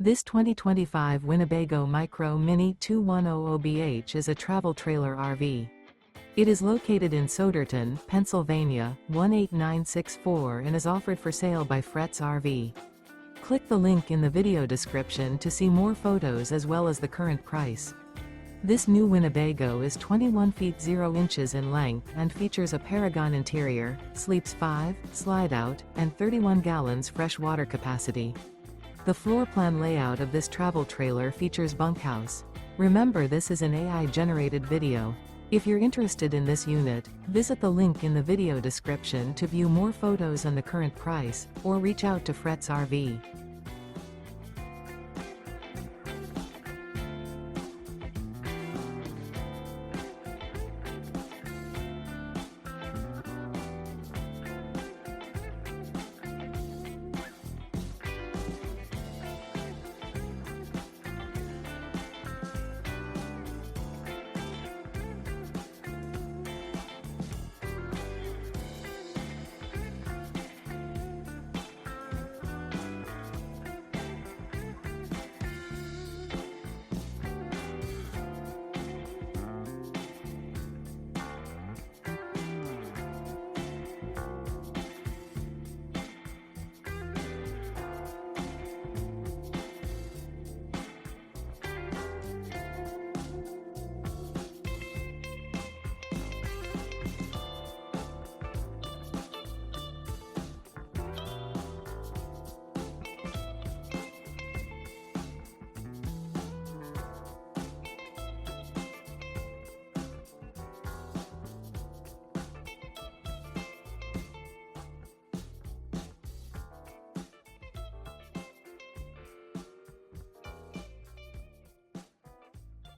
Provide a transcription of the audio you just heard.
This 2025 Winnebago Micro Mini 2100BH is a travel trailer RV. It is located in Souderton, Pennsylvania, 18964 and is offered for sale by Fretz RV. Click the link in the video description to see more photos as well as the current price. This new Winnebago is 21 feet 0 inches in length and features a Paragon interior, sleeps 5, slide-out, and 31 gallons fresh water capacity. The floor plan layout of this travel trailer features bunkhouse. Remember, this is an AI-generated video. If you're interested in this unit, visit the link in the video description to view more photos and the current price, or reach out to Fretz RV.